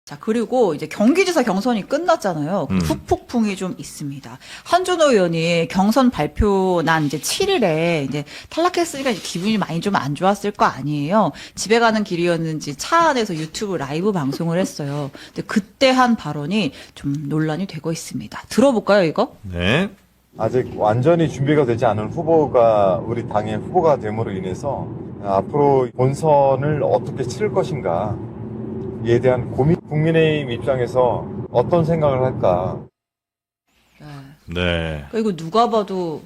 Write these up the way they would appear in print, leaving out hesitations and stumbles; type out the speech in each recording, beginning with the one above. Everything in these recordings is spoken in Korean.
자, 그리고 이제 경기지사 경선이 끝났잖아요. 후폭풍이 좀 있습니다. 한준호 의원이 경선 발표 난 이제 7일에 이제 탈락했으니까 이제 기분이 많이 좀 안 좋았을 거 아니에요. 집에 가는 길이었는지 차 안에서 유튜브 라이브 방송을 했어요. 근데 그때 한 발언이 좀 논란이 되고 있습니다. 들어볼까요, 이거? 네. 아직 완전히 준비가 되지 않은 후보가 우리 당의 후보가 됨으로 인해서 앞으로 본선을 어떻게 치를 것인가 이에 대한 고민, 국민의힘 입장에서 어떤 생각을 할까. 네. 이거 누가 봐도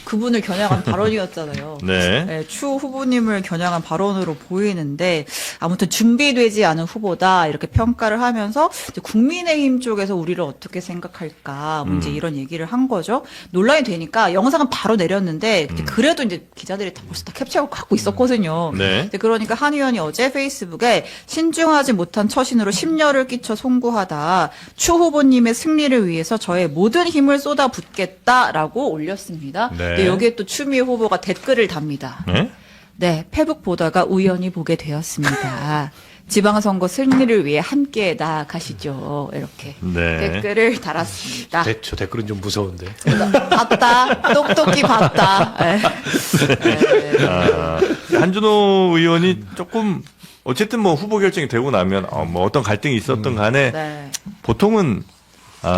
그분을 겨냥한 발언이었잖아요. 네. 네, 추 후보님을 겨냥한 발언으로 보이는데 아무튼 준비되지 않은 후보다 이렇게 평가를 하면서 이제 국민의힘 쪽에서 우리를 어떻게 생각할까 뭐 이제 이런 얘기를 한 거죠. 논란이 되니까 영상은 바로 내렸는데 그래도 이제 기자들이 다 벌써 다 캡처하고 갖고 있었거든요. 네. 이제 그러니까 한 의원이 어제 페이스북에 신중하지 못한 처신으로 심려를 끼쳐 송구하다. 추 후보님의 승리를 위해서 저의 모든 힘을 쏟아붓겠다라고 올렸습니다. 네. 근데 여기에 또 추미애 후보가 댓글을 답니다. 네? 네, 페북 보다가 우연히 보게 되었습니다. 지방선거 승리를 위해 함께 나아가시죠. 이렇게 네. 댓글을 달았습니다. 저 댓글은 좀 무서운데. 봤다. 똑똑히 봤다. 네. 네. 한준호 의원이 조금 어쨌든 뭐 후보 결정이 되고 나면 뭐 어떤 갈등이 있었던 간에 네. 보통은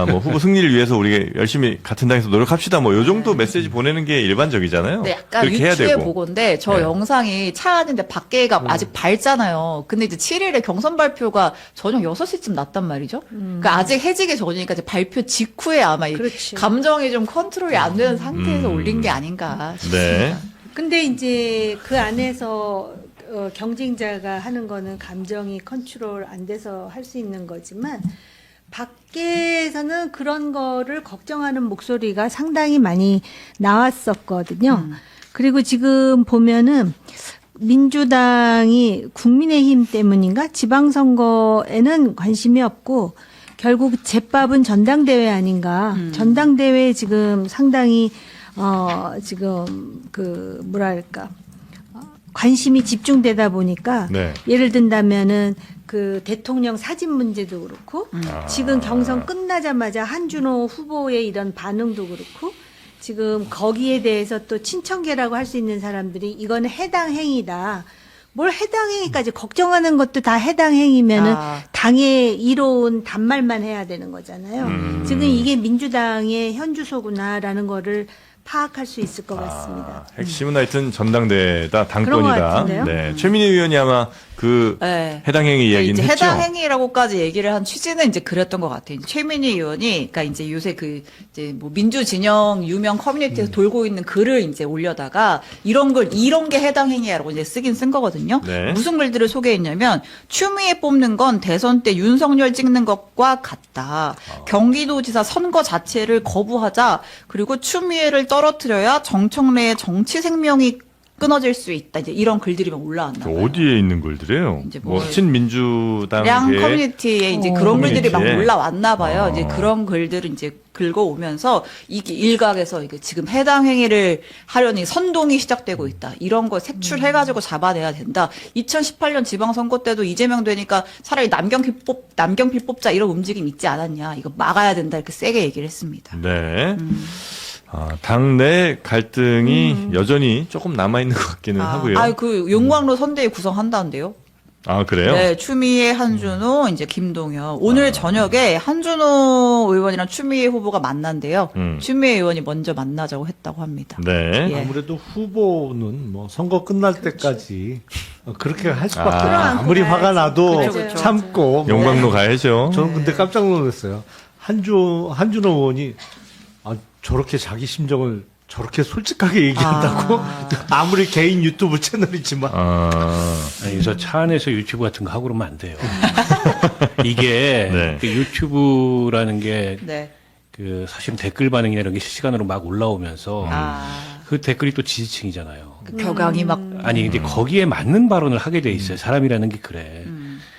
뭐 후보 승리를 위해서 우리가 열심히 같은 당에서 노력합시다. 뭐 요 정도 메시지 보내는 게 일반적이잖아요. 네, 약간 그렇게 해야 유추해 되고. 보건데 저 네. 영상이 차 안인데 밖에가 아직 밝잖아요. 근데 이제 7일에 경선 발표가 저녁 6시쯤 났단 말이죠. 그러니까 아직 해지기 전이니까 이제 발표 직후에 아마 이 그렇지. 감정이 좀 컨트롤이 안 되는 상태에서 올린 게 아닌가 싶습니다. 네. 근데 이제 그 안에서 경쟁자가 하는 거는 감정이 컨트롤 안 돼서 할 수 있는 거지만 밖에서는 그런 거를 걱정하는 목소리가 상당히 많이 나왔었거든요. 그리고 지금 보면은 민주당이 국민의힘 때문인가 지방선거에는 관심이 없고 결국 제밥은 전당대회 아닌가. 전당대회에 지금 상당히 지금 그 뭐랄까 관심이 집중되다 보니까 네. 예를 든다면은 그 대통령 사진 문제도 그렇고 지금 경선 끝나자마자 한준호 후보의 이런 반응도 그렇고 지금 거기에 대해서 또 친청계라고 할 수 있는 사람들이 이거는 해당 행위다. 뭘 해당 행위까지 걱정하는 것도 다 해당 행위면은 당에 이로운 단말만 해야 되는 거잖아요. 지금 이게 민주당의 현주소구나라는 거를 파악할 수 있을 것 같습니다. 핵심은 하여튼 전당대회다, 그런 것 당권이다. 같은데요? 네. 최민희 의원이 아마 그 네. 해당 행위 이야기는 이제 했죠. 해당 행위라고까지 얘기를 한 취지는 이제 그랬던 것 같아요. 이제 최민희 의원이, 그러니까 이제 요새 그 이제 뭐 민주 진영 유명 커뮤니티에서 돌고 있는 글을 이제 올려다가 이런 게 해당 행위라고 이제 쓰긴 쓴 거거든요. 네. 무슨 글들을 소개했냐면 추미애 뽑는 건 대선 때 윤석열 찍는 것과 같다. 경기도지사 선거 자체를 거부하자. 그리고 추미애를 떨어뜨려야 정청래의 정치 생명이 끊어질 수 있다. 이제 이런 글들이 막 올라왔나 봐요. 어디에 있는 글들이에요? 이제 뭐 뭐 친민주당 량 커뮤니티에 이제 그런 글들이 막 커뮤니티에. 올라왔나 봐요. 이제 그런 글들을 이제 긁어오면서 이게 일각에서 이게 지금 해당 행위를 하려니 선동이 시작되고 있다. 이런 거 색출해가지고 잡아내야 된다. 2018년 지방선거 때도 이재명 되니까 차라리 남경필 뽑자 이런 움직임 있지 않았냐. 이거 막아야 된다. 이렇게 세게 얘기를 했습니다. 네. 당내 갈등이 여전히 조금 남아있는 것 같기는 하고요. 그 용광로 선대위 구성한다는데요. 그래요? 네, 추미애, 한준호, 이제 김동연. 오늘 저녁에 한준호 의원이랑 추미애 후보가 만난대요. 추미애 의원이 먼저 만나자고 했다고 합니다. 네. 예. 아무래도 후보는 뭐 선거 끝날 때까지 그렇게 할 수밖에 없어요. 끌어안고 아무리 화가 가야지. 나도 그렇죠, 그렇죠. 참고. 용광로 가야죠. 저는 근데 깜짝 놀랐어요. 한준호 의원이 저렇게 자기 심정을 저렇게 솔직하게 얘기한다고? 아무리 개인 유튜브 채널이지만. 아니, 그래서 차 안에서 유튜브 같은 거 하고 그러면 안 돼요. 이게 네. 그 유튜브라는 게 네. 그 사실 댓글 반응이나 이런 게 실시간으로 막 올라오면서 그 댓글이 또 지지층이잖아요. 그 벼강이 막 아니 근데 거기에 맞는 발언을 하게 돼 있어요. 사람이라는 게 그래.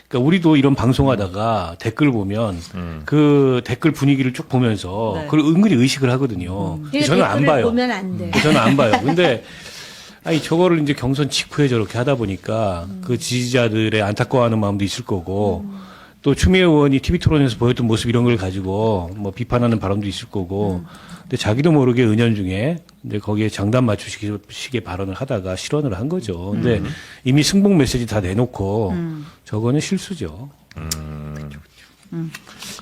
그러니까 우리도 이런 방송하다가 댓글 보면 그 댓글 분위기를 쭉 보면서 네. 그걸 은근히 의식을 하거든요. 저는 안 댓글을 봐요. 보면 안 돼. 저는 안 봐요. 근데 아니 저거를 이제 경선 직후에 저렇게 하다 보니까 그 지지자들의 안타까워하는 마음도 있을 거고 또 추미애 의원이 TV 토론에서 보였던 모습 이런 걸 가지고 뭐 비판하는 바람도 있을 거고. 근데 자기도 모르게 은연중에 이제 거기에 장단 맞추식의 발언을 하다가 실언을 한 거죠. 근데 이미 승복 메시지 다 내놓고 저거는 실수죠.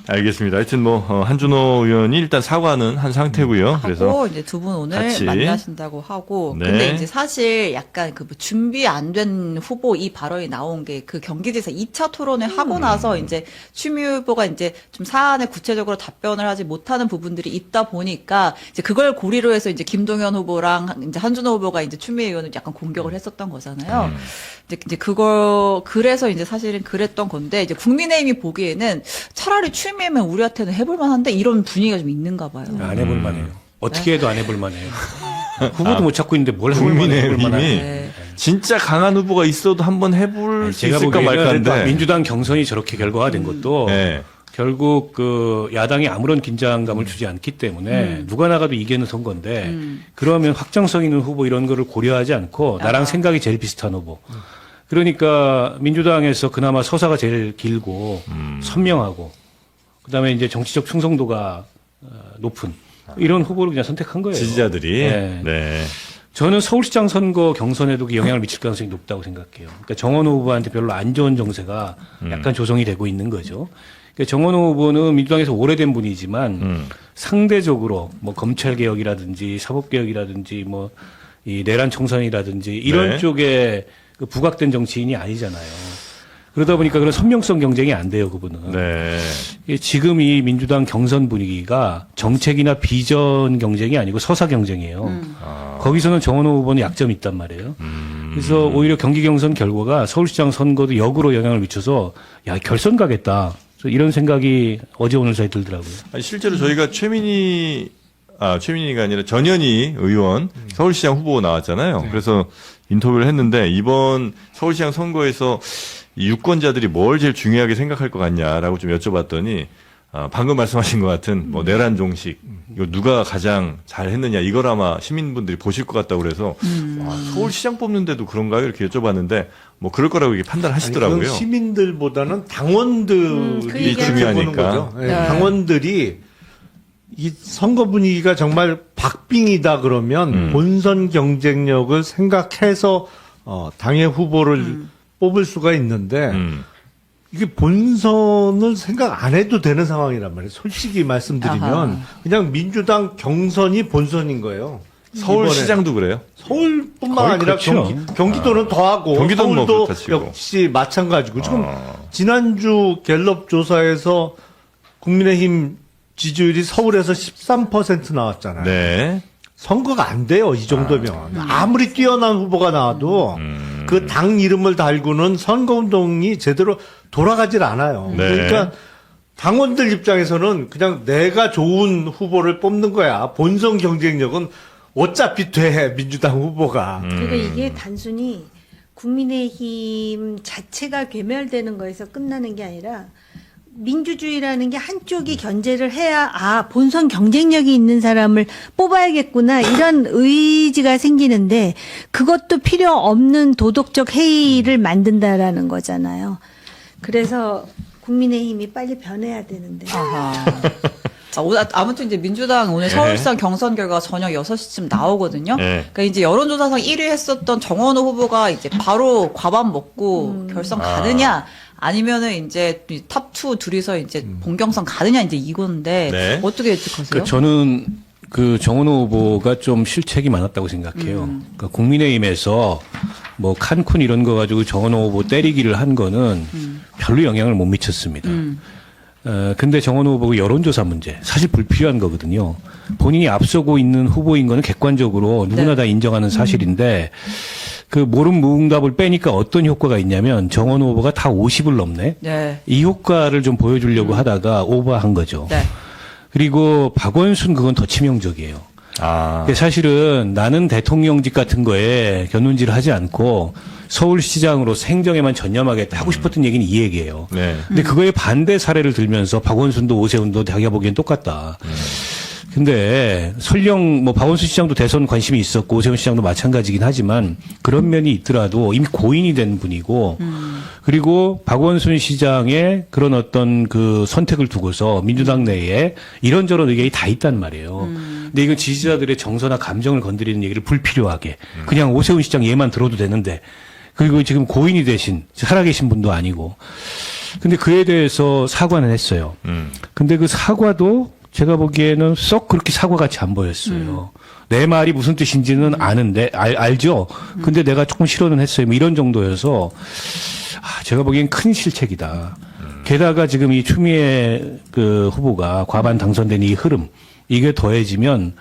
알겠습니다. 하여튼 뭐 한준호 의원이 일단 사과는 한 상태고요. 그래서 하고 이제 두 분 오늘 같이. 만나신다고 하고 네. 근데 이제 사실 약간 그뭐 준비 안 된 후보 이 발언이 나온 게 그 경기지에서 2차 토론을 하고 나서 이제 추미애 후보가 이제 좀 사안에 구체적으로 답변을 하지 못하는 부분들이 있다 보니까 이제 그걸 고리로 해서 이제 김동연 후보랑 이제 한준호 후보가 이제 추미애 의원을 약간 공격을 했었던 거잖아요. 이제 그걸 그래서 이제 사실은 그랬던 건데 이제 국민의힘이 보기에는 차라리 추미애면 우리한테는 해볼 만한데 이런 분위기가 좀 있는가 봐요. 안 해볼 만해요. 어떻게 해도 안 해볼 만해요. 후보도 못 찾고 있는데 뭘 해볼 국민의힘이 만해요. 네. 진짜 강한 후보가 있어도 한번 해볼 수 제가 있을까 보기에는 말까인데. 민주당 경선이 저렇게 결과가 된 것도 네. 결국 그 야당이 아무런 긴장감을 주지 않기 때문에 누가 나가도 이기는 선거인데 그러면 확장성 있는 후보 이런 거를 고려하지 않고 나랑 생각이 제일 비슷한 후보. 그러니까 민주당에서 그나마 서사가 제일 길고 선명하고 그다음에 이제 정치적 충성도가 높은 이런 후보를 그냥 선택한 거예요. 지지자들이. 네. 네. 저는 서울시장 선거 경선에도 그 영향을 미칠 가능성이 높다고 생각해요. 그러니까 정원호 후보한테 별로 안 좋은 정세가 약간 조성이 되고 있는 거죠. 그러니까 정원호 후보는 민주당에서 오래된 분이지만 상대적으로 뭐 검찰 개혁이라든지 사법 개혁이라든지 뭐 이 내란 총선이라든지 이런 네. 쪽에 그 부각된 정치인이 아니잖아요. 그러다 보니까 그런 선명성 경쟁이 안 돼요, 그분은. 네. 지금 이 민주당 경선 분위기가 정책이나 비전 경쟁이 아니고 서사 경쟁이에요. 거기서는 정원호 후보는 약점이 있단 말이에요. 그래서 오히려 경기 경선 결과가 서울시장 선거도 역으로 영향을 미쳐서 야, 결선 가겠다. 이런 생각이 어제 오늘 사이 들더라고요. 아니, 실제로 저희가 최민희가 아니라 전현희 의원 서울시장 후보 나왔잖아요. 그래서 인터뷰를 했는데 이번 서울시장 선거에서 이 유권자들이 뭘 제일 중요하게 생각할 것 같냐라고 좀 여쭤봤더니 방금 말씀하신 것 같은 뭐 내란 종식 이거 누가 가장 잘했느냐 이걸 아마 시민분들이 보실 것 같다고 그래서 와, 서울시장 뽑는데도 그런가요? 이렇게 여쭤봤는데 뭐 그럴 거라고 이렇게 판단하시더라고요. 그건 시민들보다는 당원들이 그 얘기하는 중요하니까. 거죠. 네, 네. 당원들이 이 선거 분위기가 정말 박빙이다 그러면 본선 경쟁력을 생각해서 당의 후보를 뽑을 수가 있는데 이게 본선을 생각 안 해도 되는 상황이란 말이에요. 솔직히 말씀드리면 아하. 그냥 민주당 경선이 본선인 거예요. 서울시장도 그래요? 서울뿐만 거의 아니라 그렇죠. 경기도는 더하고 경기도는 뭐 서울도 그렇다 치고. 역시 마찬가지고 지금 지난주 갤럽 조사에서 국민의힘 지지율이 서울에서 13% 나왔잖아요. 네. 선거가 안 돼요, 이 정도면. 아무리 뛰어난 후보가 나와도 그 당 이름을 달고는 선거운동이 제대로 돌아가질 않아요. 네. 그러니까 당원들 입장에서는 그냥 내가 좋은 후보를 뽑는 거야. 본선 경쟁력은 어차피 돼, 민주당 후보가. 그러니까 이게 단순히 국민의힘 자체가 괴멸되는 거에서 끝나는 게 아니라 민주주의라는 게 한쪽이 견제를 해야 본선 경쟁력이 있는 사람을 뽑아야겠구나 이런 의지가 생기는데 그것도 필요 없는 도덕적 해이를 만든다라는 거잖아요. 그래서 국민의힘이 빨리 변해야 되는데. 아하. 자, 아무튼 이제 민주당 오늘 서울시장 경선 결과가 저녁 6시쯤 나오거든요. 네. 그러니까 이제 여론조사상 1위 했었던 정원호 후보가 이제 바로 과반 먹고 결선 가느냐 아니면은 이제 탑2 둘이서 이제 본경선 가느냐 이제 이건데 네. 어떻게 예측하세요? 그 저는 그 정원호 후보가 좀 실책이 많았다고 생각해요. 그러니까 국민의힘에서 뭐 칸쿤 이런 거 가지고 정원호 후보 때리기를 한 거는 별로 영향을 못 미쳤습니다. 근데 정원호 후보가 여론조사 문제 사실 불필요한 거거든요. 본인이 앞서고 있는 후보인 거는 객관적으로 누구나 네. 다 인정하는 사실인데 그 모름 무응답을 빼니까 어떤 효과가 있냐면 정원호 후보가 다 50을 넘네. 네. 이 효과를 좀 보여주려고 하다가 오버한 거죠. 네. 그리고 박원순 그건 더 치명적이에요. 근데 사실은 나는 대통령직 같은 거에 견눈질을 하지 않고 서울시장으로 행정에만 전념하겠다 하고 싶었던 얘기는 이 얘기예요. 네. 근데 그거에 반대 사례를 들면서 박원순도 오세훈도 자기가 보기엔 똑같다. 근데 설령 뭐 박원순 시장도 대선 관심이 있었고 오세훈 시장도 마찬가지긴 하지만 그런 면이 있더라도 이미 고인이 된 분이고 그리고 박원순 시장의 그런 어떤 그 선택을 두고서 민주당 내에 이런저런 의견이 다 있단 말이에요. 근데 이건 지지자들의 정서나 감정을 건드리는 얘기를 불필요하게 그냥 오세훈 시장 얘만 들어도 되는데 그리고 지금 고인이 되신 살아계신 분도 아니고 근데 그에 대해서 사과는 했어요. 근데 그 사과도 제가 보기에는 썩 그렇게 사과같이 안 보였어요. 내 말이 무슨 뜻인지는 아는데, 알죠? 근데 내가 조금 실언은 했어요. 뭐 이런 정도여서, 제가 보기엔 큰 실책이다. 게다가 지금 이 추미애 그 후보가 과반 당선된 이 흐름, 이게 더해지면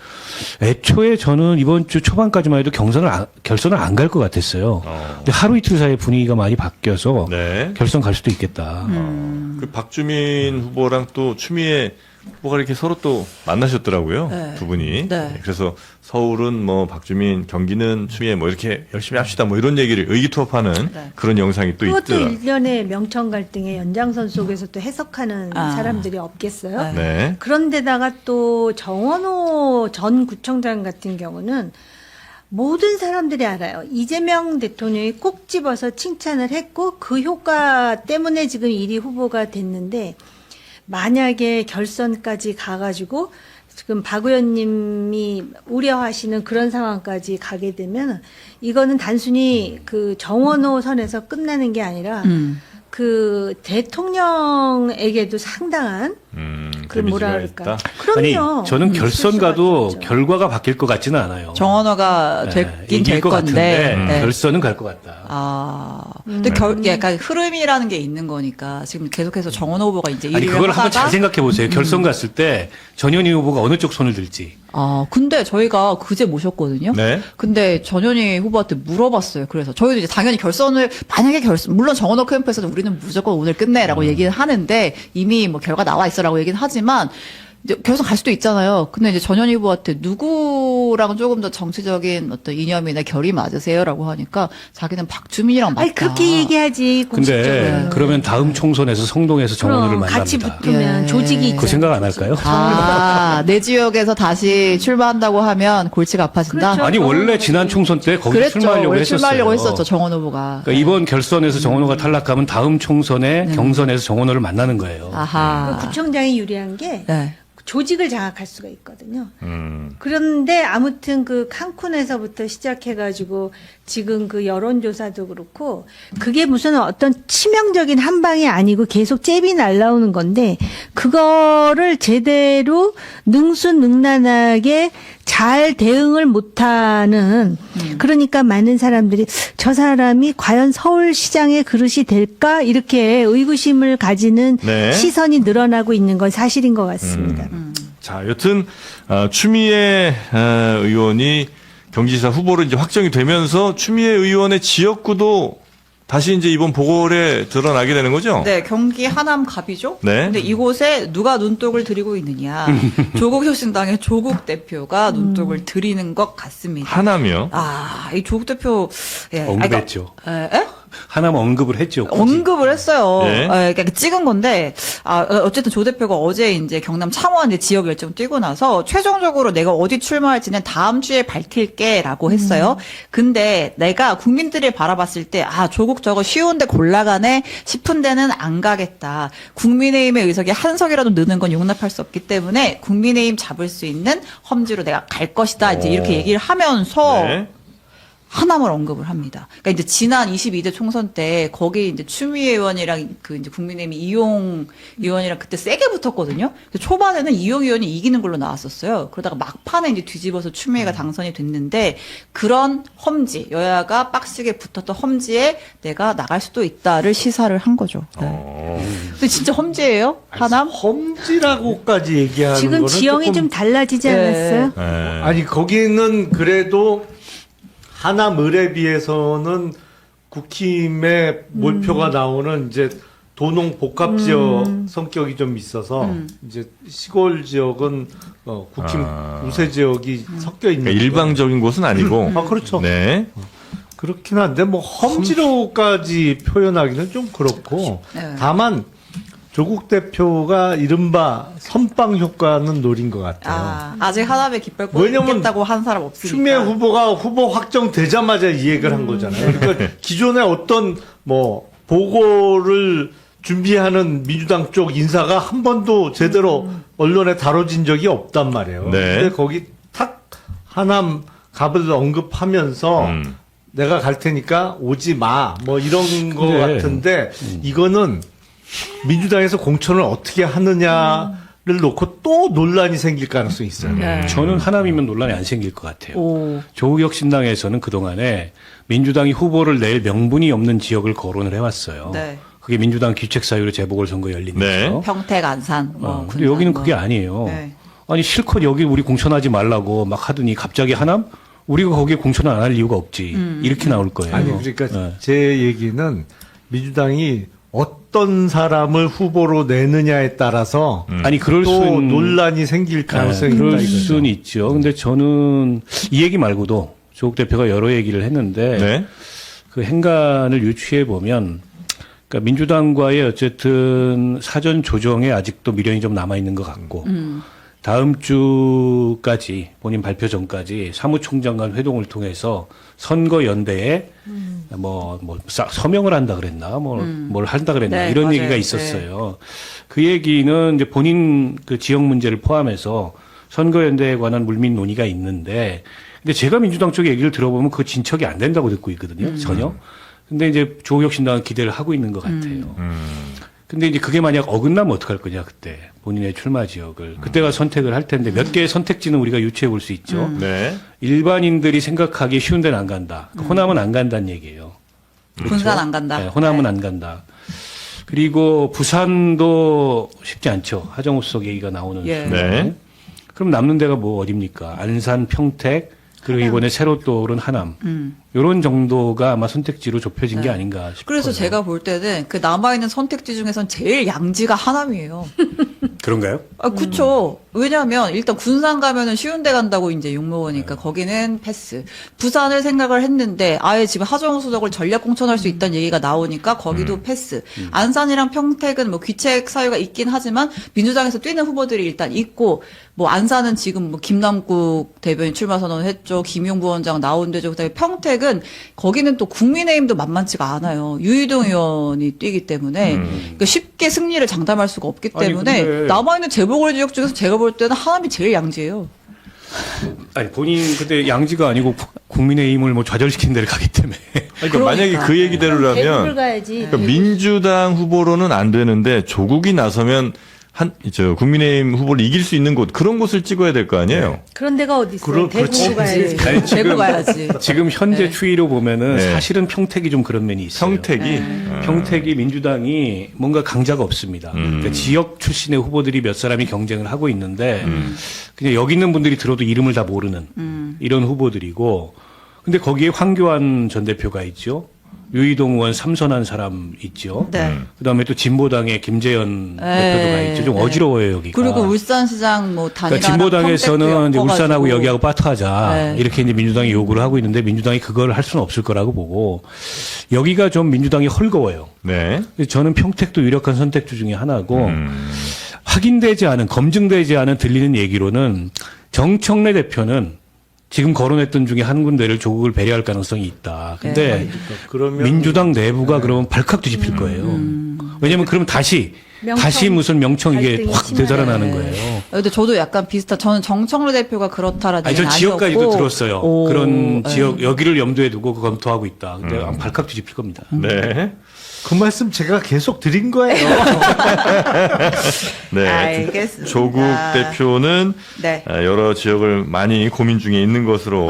애초에 저는 이번 주 초반까지만 해도 결선을 안 갈 것 같았어요. 근데 하루 이틀 사이에 분위기가 많이 바뀌어서 네. 결선 갈 수도 있겠다. 그 박주민 후보랑 또 추미애 후보가 이렇게 서로 또 만나셨더라고요. 네. 두 분이. 네. 그래서 서울은 뭐 박주민, 경기는 추미애 뭐 이렇게 열심히 합시다 뭐 이런 얘기를 의기투합하는 네. 그런 영상이 또 그것도 있더라. 일련의 명천 갈등의 연장선 속에서 또 해석하는 사람들이 없겠어요? 네. 그런데다가 또 정원호 전 구청장 같은 경우는 모든 사람들이 알아요. 이재명 대통령이 꼭 집어서 칭찬을 했고 그 효과 때문에 지금 1위 후보가 됐는데 만약에 결선까지 가가지고 지금 박 의원님이 우려하시는 그런 상황까지 가게 되면 이거는 단순히 그 정원호 선에서 끝나는 게 아니라 그 대통령에게도 상당한 그 뭐라 데미지가 그럴까? 있다? 그럼요. 아니, 저는 결선 가도 수가 있죠. 결과가 바뀔 것 같지는 않아요. 정원호가 네, 됐긴 이길 될 것 건데. 같은데 네. 결선은 갈 것 같다. 근데 약간 흐름이라는 게 있는 거니까 지금 계속해서 정원호 후보가 이제 아니 1위를 그걸 하다가 한번 잘 생각해 보세요. 결선 갔을 때 전현희 후보가 어느 쪽 손을 들지. 근데 저희가 그제 모셨거든요. 네. 근데 전현희 후보한테 물어봤어요. 그래서 저희도 이제 당연히 만약에 물론 정원호 캠프에서는 우리는 무조건 오늘 끝내라고 얘기는 하는데 이미 뭐 결과 나와 있어라고 얘기는 하지만 이제 결선 갈 수도 있잖아요. 근데 이제 전현희 후보한테 누구랑 조금 더 정치적인 어떤 이념이나 결이 맞으세요라고 하니까 자기는 박주민이랑 맞다. 아니 그렇게 얘기하지. 근데 공식적으로. 그러면 다음 총선에서 성동에서 정원호를 그럼 만납니다. 같이 붙으면 예. 조직이 있잖아요. 그 생각 안 할까요? 내 지역에서 다시 출마한다고 하면 골치가 아파진다. 그렇죠. 아니 원래 지난 총선 때 거기 그랬죠. 출마하려고 원래 했었어요. 출마하려고 했었죠. 정원 후보가. 그러니까 이번 결선에서 정원호가 탈락하면 다음 총선에 경선에서 정원호를 만나는 거예요. 아하. 그 구청장이 유리한 게 네. 조직을 장악할 수가 있거든요. 음. 그런데 아무튼 그 칸쿤에서부터 시작해가지고 지금 그 여론조사도 그렇고 그게 무슨 어떤 치명적인 한 방이 아니고 계속 잽이 날라오는 건데 그거를 제대로 능수능란하게 잘 대응을 못하는 그러니까 많은 사람들이 저 사람이 과연 서울시장의 그릇이 될까 이렇게 의구심을 가지는 네. 시선이 늘어나고 있는 건 사실인 것 같습니다. 자, 여튼 추미애 의원이 경기지사 후보로 이제 확정이 되면서 추미애 의원의 지역구도 다시 이제 이번 보궐에 드러나게 되는 거죠? 네, 경기 하남 갑이죠. 네. 근데 이곳에 누가 눈독을 들이고 있느냐? 조국 혁신당의 조국 대표가 눈독을 들이는 것 같습니다. 하남이요? 이 조국 대표 언급했죠. 에? 하나만 언급을 했죠. 굳이. 언급을 했어요. 예. 그러니까 찍은 건데, 어쨌든 조 대표가 어제 이제 경남 창원 이제 지역 일정 뛰고 나서 최종적으로 내가 어디 출마할지는 다음 주에 밝힐게라고 했어요. 근데 내가 국민들이 바라봤을 때, 조국 저거 쉬운데 골라가네 싶은 데는 안 가겠다. 국민의힘의 의석이 한 석이라도 느는 건 용납할 수 없기 때문에 국민의힘 잡을 수 있는 험지로 내가 갈 것이다. 이제 이렇게 얘기를 하면서 네. 하남을 언급을 합니다. 그러니까 이제 지난 22대 총선 때 거기 이제 추미애 의원이랑 그 이제 국민의힘 이용 의원이랑 그때 세게 붙었거든요. 그래서 초반에는 이용 의원이 이기는 걸로 나왔었어요. 그러다가 막판에 이제 뒤집어서 추미애가 당선이 됐는데 그런 험지 여야가 빡시게 붙었던 험지에 내가 나갈 수도 있다를 시사를 한 거죠. 네. 근데 진짜 험지예요? 하남? 험지라고까지 얘기하는 지금 거는 지형이 조금 좀 달라지지 네. 않았어요? 네. 아니 거기는 그래도 하남을에 비해서는 국힘의 몰표가 나오는 이제 도농 복합 지역 성격이 좀 있어서 이제 시골 지역은 국힘 우세 지역이 섞여 있는 그러니까 일방적인 곳은 아니고. 그렇죠. 네. 그렇긴 한데 뭐 험지로까지 표현하기는 좀 그렇고 네. 다만 조국 대표가 이른바 선빵 효과는 노린 것 같아요. 아직 하나의 깃발 왜냐면 꽂겠다고 한 사람 없으니까. 추미애 후보가 후보 확정되자마자 이 얘기를 한 거잖아요. 그러니까 기존에 어떤 뭐 보고를 준비하는 민주당 쪽 인사가 한 번도 제대로 언론에 다뤄진 적이 없단 말이에요. 네. 근데 거기 탁 하남 갑을 언급하면서 내가 갈 테니까 오지 마. 뭐 이런 거 근데, 같은데 이거는 민주당에서 공천을 어떻게 하느냐를 놓고 또 논란이 생길 가능성이 있어요. 네. 저는 하남이면 논란이 안 생길 것 같아요. 오. 조국 신당에서는 그동안에 민주당이 후보를 낼 명분이 없는 지역을 거론을 해왔어요. 네. 그게 민주당 기책 사유로 재보궐선거 열린 네. 거죠. 평택, 안산, 뭐 근데 군산, 여기는 뭐. 그게 아니에요. 네. 아니 실컷 여기 우리 공천하지 말라고 막 하더니 갑자기 하남? 우리가 거기에 공천을 안 할 이유가 없지. 이렇게 나올 거예요. 아니 그러니까 네. 제 얘기는 민주당이 어떤 사람을 후보로 내느냐에 따라서 아니 그럴 또 수는 논란이 생길 가능성이 그럴 있다 이거죠. 수는 있죠. 근데 저는 이 얘기 말고도 조국 대표가 여러 얘기를 했는데 네. 그 행간을 유추해 보면 그러니까 민주당과의 어쨌든 사전 조정에 아직도 미련이 좀 남아 있는 것 같고 다음 주까지 본인 발표 전까지 사무총장 간 회동을 통해서 선거 연대에 서명을 한다 그랬나 뭘 한다 그랬나 네, 이런 맞아요. 얘기가 있었어요. 그 얘기는 이제 본인 그 지역 문제를 포함해서 선거 연대에 관한 물밑 논의가 있는데 근데 제가 민주당 쪽의 얘기를 들어보면 그거 진척이 안 된다고 듣고 있거든요. 전혀. 근데 이제 조국혁신당은 기대를 하고 있는 것 같아요. 근데 이제 그게 만약 어긋나면 어떡할 거냐 그때 본인의 출마 지역을 그때가 선택을 할 텐데 몇 개의 선택지는 우리가 유추해 볼 수 있죠. 네. 일반인들이 생각하기에 쉬운 데는 안 간다. 호남은 안 간다는 얘기예요. 군산 안 간다. 네, 호남은 안 간다. 그리고 부산도 쉽지 않죠. 하정우 수석 얘기가 나오는 예. 순간. 네. 그럼 남는 데가 뭐 어딥니까? 안산, 평택, 그리고 이번에 새로 떠오른 하남. 이런 정도가 아마 선택지로 좁혀진 게 아닌가 싶어요. 그래서 제가 볼 때는 그 남아있는 선택지 중에선 제일 양지가 하남이에요. 그런가요? 아, 그쵸. 왜냐면, 일단 군산 가면은 쉬운 데 간다고 이제 욕먹으니까 거기는 패스. 부산을 생각을 했는데, 아예 지금 하정우 수석을 전략 공천할 수 있다는 얘기가 나오니까 거기도 패스. 안산이랑 평택은 뭐 귀책 사유가 있긴 하지만, 민주당에서 뛰는 후보들이 일단 있고, 뭐 안산은 지금 뭐 김남국 대변인 출마 선언을 했죠. 김용 부원장 나온 데죠. 그다음에 평택은 거기는 또 국민의힘도 만만치가 않아요. 유희동 의원이 뛰기 때문에 그러니까 쉽게 승리를 장담할 수가 없기 아니, 때문에 근데- 남아있는 재보궐 지역 중에서 제가 볼 때는 하남이 제일 양지예요. 아니 본인 근데 양지가 아니고 국민의힘을 뭐 좌절시킨 데를 가기 때문에 그러니까 만약에 그 대구를 얘기대로라면 가야지. 그러니까 민주당 후보로는 안 되는데 조국이 나서면 국민의힘 후보를 이길 수 있는 곳 그런 곳을 찍어야 될 거 아니에요. 그런 데가 어디 있어요? 그렇지. 대구 가야지. 아니, 대구 가야지. 지금 현재 네. 추이로 보면은 네. 사실은 평택이 좀 그런 면이 있어요. 평택이 평택이 민주당이 뭔가 강자가 없습니다. 그러니까 지역 출신의 후보들이 몇 사람이 경쟁을 하고 있는데 그냥 여기 있는 분들이 들어도 이름을 다 모르는 이런 후보들이고 근데 거기에 황교안 전 대표가 있죠. 유희동 의원 삼선한 사람 있죠. 네. 그다음에 또 진보당의 김재현 네. 대표가 있죠. 좀 네. 어지러워요 여기가. 그리고 울산시장 뭐 단일화. 그러니까 진보당에서는 이제 울산하고 여기하고 파트하자 네. 이렇게 이제 민주당이 요구를 하고 있는데 민주당이 그걸 할 수는 없을 거라고 보고 여기가 좀 민주당이 헐거워요. 네. 그래서 저는 평택도 유력한 선택지 중에 하나고 확인되지 않은 검증되지 않은 들리는 얘기로는 정청래 대표는 지금 거론했던 중에 한 군데를 조국을 배려할 가능성이 있다. 근데 그러면 민주당 내부가 그러면 발칵 뒤집힐 거예요. 왜냐하면 그러면 다시 무슨 명청 이게 갈등이 확 심하네. 되살아나는 거예요. 근데 저도 약간 비슷한. 저는 정청래 대표가 그렇다라는 아니, 전 얘기는 지역까지도 아니었고. 들었어요. 오, 그런 네. 지역, 여기를 염두에 두고 그거 검토하고 있다. 근데 아마 발칵 뒤집힐 겁니다. 네. 그 말씀 제가 계속 드린 거예요. 네. 알겠습니다. 조국 대표는 네. 여러 지역을 많이 고민 중에 있는 것으로